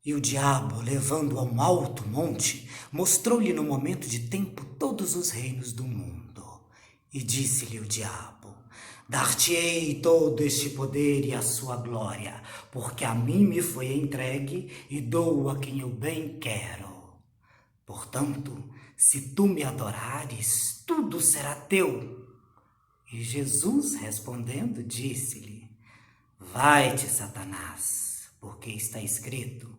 E o diabo, levando-o a um alto monte, mostrou-lhe no momento de tempo todos os reinos do mundo. E disse-lhe o diabo: Dar-te-ei todo este poder e a sua glória, porque a mim me foi entregue e dou a quem eu bem quero. Portanto, se tu me adorares, tudo será teu. E Jesus, respondendo, disse-lhe: Vai-te, Satanás, porque está escrito: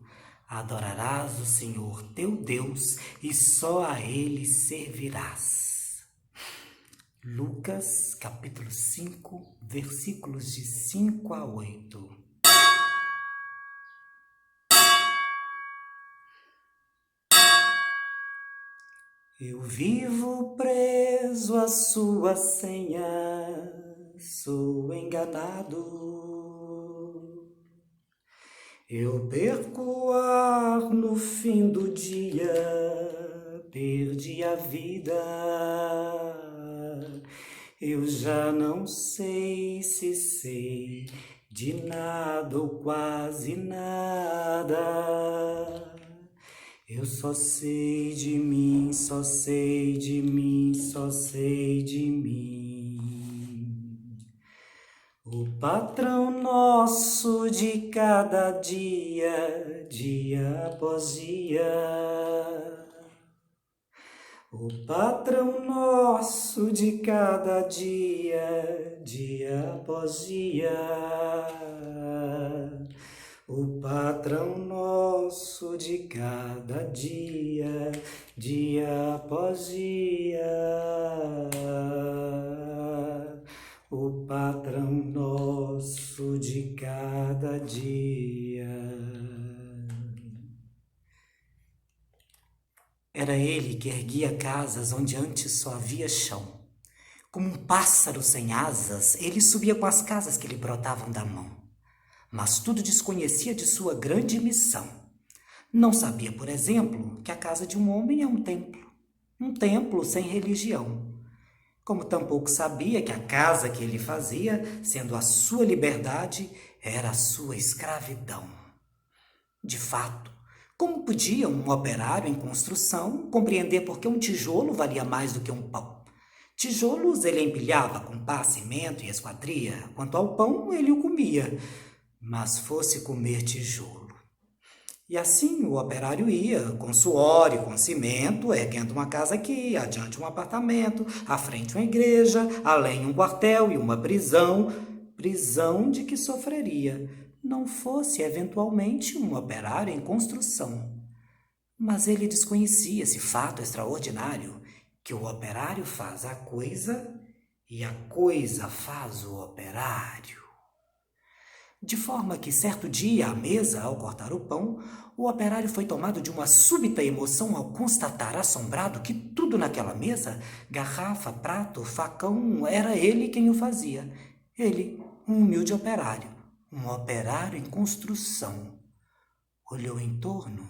Adorarás o Senhor teu Deus e só a ele servirás. Lucas, capítulo 5, versículos de 5 a 8. Eu vivo preso à sua senha, sou enganado. Eu perco o ar no fim do dia, perdi a vida. Eu já não sei se sei de nada ou quase nada. Eu só sei de mim, só sei de mim, só sei de mim. O patrão nosso de cada dia, dia após dia. O patrão nosso de cada dia, dia após dia. O patrão nosso de cada dia, dia após dia. O patrão nosso de cada dia. Era ele que erguia casas onde antes só havia chão. Como um pássaro sem asas, ele subia com as casas que lhe brotavam da mão. Mas tudo desconhecia de sua grande missão. Não sabia, por exemplo, que a casa de um homem é um templo sem religião. Como tampouco sabia que a casa que ele fazia, sendo a sua liberdade, era a sua escravidão. De fato, como podia um operário em construção compreender por que um tijolo valia mais do que um pão? Tijolos ele empilhava com pá, cimento e esquadria, quanto ao pão ele o comia, mas fosse comer tijolo. E assim o operário ia, com suor e com cimento, erguendo uma casa aqui, adiante um apartamento, à frente uma igreja, além um quartel e uma prisão, prisão de que sofreria, não fosse eventualmente um operário em construção. Mas ele desconhecia esse fato extraordinário, que o operário faz a coisa e a coisa faz o operário. De forma que, certo dia, à mesa, ao cortar o pão, o operário foi tomado de uma súbita emoção ao constatar, assombrado, que tudo naquela mesa, garrafa, prato, facão, era ele quem o fazia. Ele, um humilde operário, um operário em construção. Olhou em torno.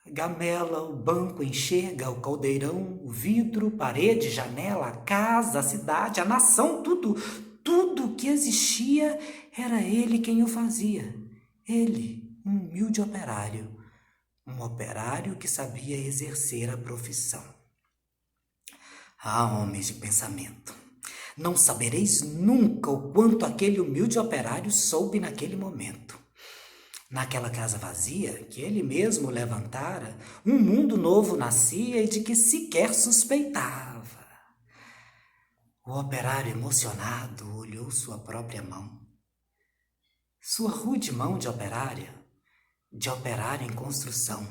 Gamela, o banco, enxerga, o caldeirão, o vidro, parede, janela, a casa, a cidade, a nação, tudo que existia, era ele quem o fazia. Ele, um humilde operário, um operário que sabia exercer a profissão. Ah, homens de pensamento, não sabereis nunca o quanto aquele humilde operário soube naquele momento. Naquela casa vazia, que ele mesmo levantara, um mundo novo nascia e de que sequer suspeitava. O operário emocionado olhou sua própria mão. Sua rude mão de operário em construção.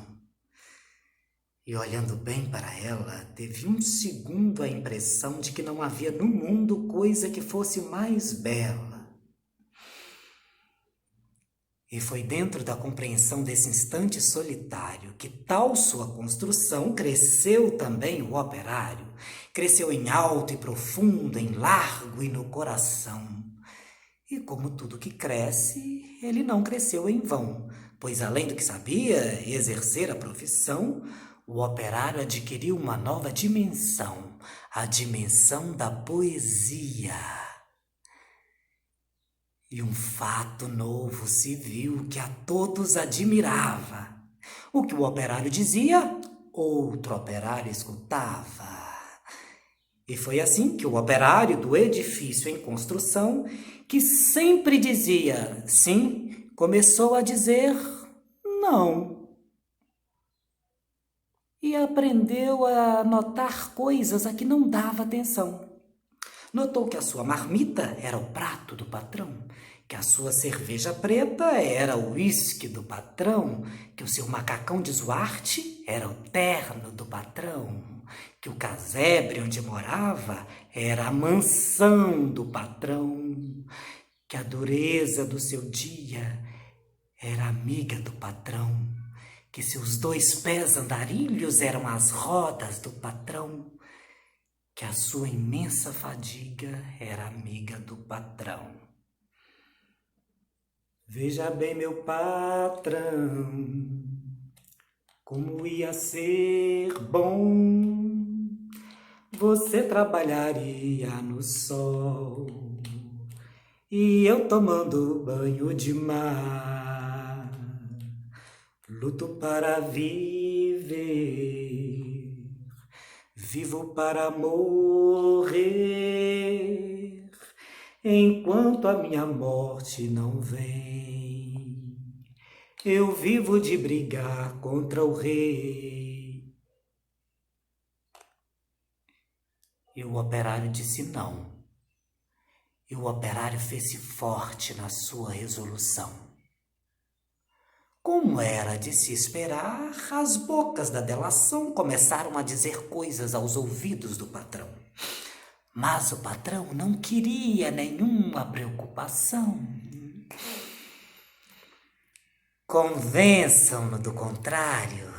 E olhando bem para ela, teve um segundo a impressão de que não havia no mundo coisa que fosse mais bela. E foi dentro da compreensão desse instante solitário que tal sua construção cresceu também o operário. Cresceu em alto e profundo, em largo e no coração. E como tudo que cresce, ele não cresceu em vão, pois além do que sabia exercer a profissão, o operário adquiriu uma nova dimensão, a dimensão da poesia. E um fato novo se viu que a todos admirava. O que o operário dizia, outro operário escutava. E foi assim que o operário do edifício em construção, que sempre dizia sim, começou a dizer não. E aprendeu a notar coisas a que não dava atenção. Notou que a sua marmita era o prato do patrão, que a sua cerveja preta era o uísque do patrão, que o seu macacão de Zuarte era o terno do patrão, que o casebre onde morava era a mansão do patrão, que a dureza do seu dia era amiga do patrão, que seus 2 pés andarilhos eram as rodas do patrão, que a sua imensa fadiga era amiga do patrão. Veja bem, meu patrão, como ia ser bom você trabalharia no sol e eu tomando banho de mar, luto para viver, vivo para morrer, enquanto a minha morte não vem, eu vivo de brigar contra o rei. E o operário disse não. E o operário fez-se forte na sua resolução. Como era de se esperar, as bocas da delação começaram a dizer coisas aos ouvidos do patrão. Mas o patrão não queria nenhuma preocupação. Convençam-no do contrário,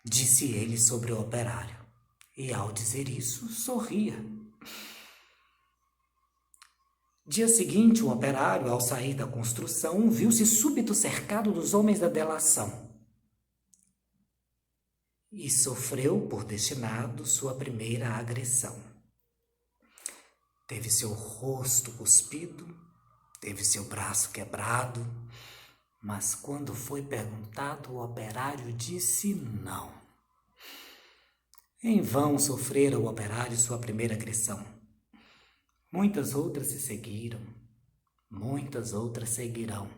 disse ele sobre o operário. E ao dizer isso, sorria. Dia seguinte, o operário, ao sair da construção, viu-se súbito cercado dos homens da delação. E sofreu por destinado sua primeira agressão. Teve seu rosto cuspido, teve seu braço quebrado, mas quando foi perguntado, o operário disse não. Em vão sofrera o operário sua primeira agressão. Muitas outras se seguiram, muitas outras seguirão.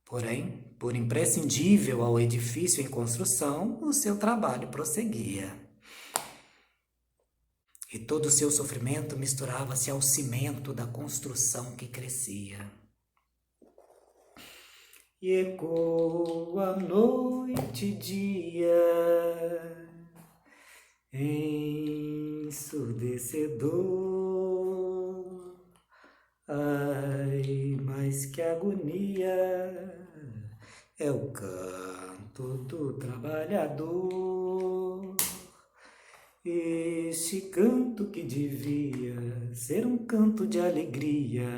Porém, por imprescindível ao edifício em construção, o seu trabalho prosseguia. E todo o seu sofrimento misturava-se ao cimento da construção que crescia. E ecoa noite e dia, ensurdecedor. Ai, mas que agonia é o canto do trabalhador. Este canto que devia ser um canto de alegria,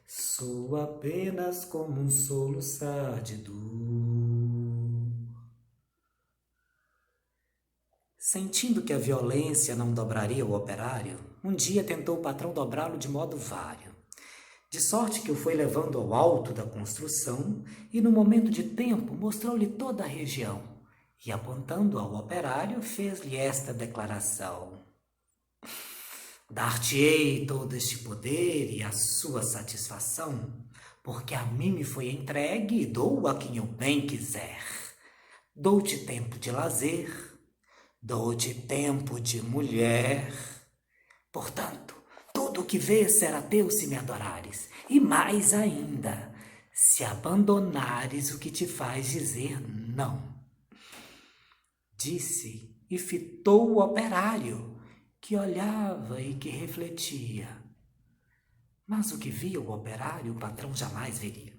soa apenas como um soluçar de dor. Sentindo que a violência não dobraria o operário, um dia tentou o patrão dobrá-lo de modo vário, de sorte que o foi levando ao alto da construção e, no momento de tempo, mostrou-lhe toda a região e, apontando ao operário, fez-lhe esta declaração: dar-te-ei todo este poder e a sua satisfação, porque a mim me foi entregue e dou a quem eu bem quiser. Dou-te tempo de lazer, dou-te tempo de mulher. Portanto, tudo o que vês será teu se me adorares, e mais ainda, se abandonares o que te faz dizer não. Disse e fitou o operário, que olhava e que refletia. Mas o que via o operário, o patrão jamais veria.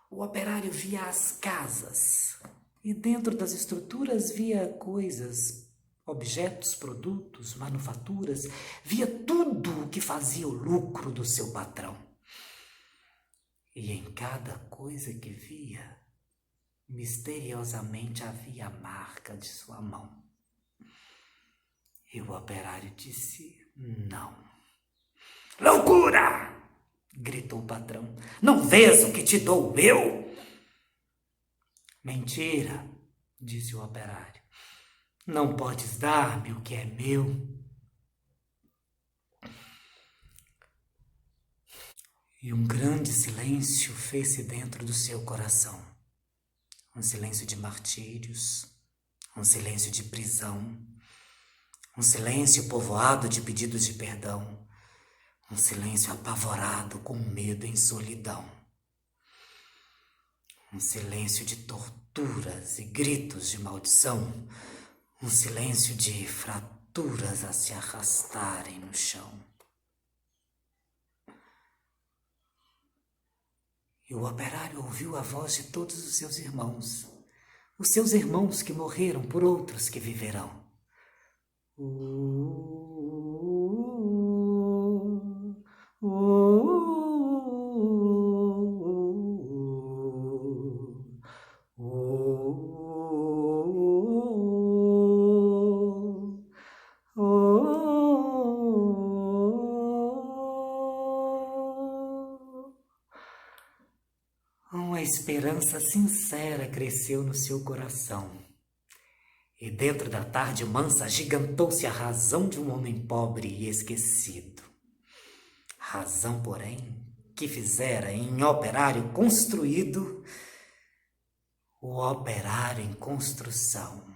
O operário via as casas, e dentro das estruturas via coisas, objetos, produtos, manufaturas, via tudo o que fazia o lucro do seu patrão. E em cada coisa que via, misteriosamente havia a marca de sua mão. E o operário disse não. Loucura! gritou o patrão. Não vês o que te dou eu? Mentira, disse o operário. Não podes dar-me o que é meu. E um grande silêncio fez-se dentro do seu coração. Um silêncio de martírios, um silêncio de prisão, um silêncio povoado de pedidos de perdão, um silêncio apavorado com medo em solidão. Um silêncio de torturas e gritos de maldição, um silêncio de fraturas a se arrastarem no chão. E o operário ouviu a voz de todos os seus irmãos que morreram por outros que viverão. Uma esperança sincera cresceu no seu coração. E dentro da tarde mansa agigantou-se a razão de um homem pobre e esquecido. Razão, porém, que fizera em operário construído o operário em construção.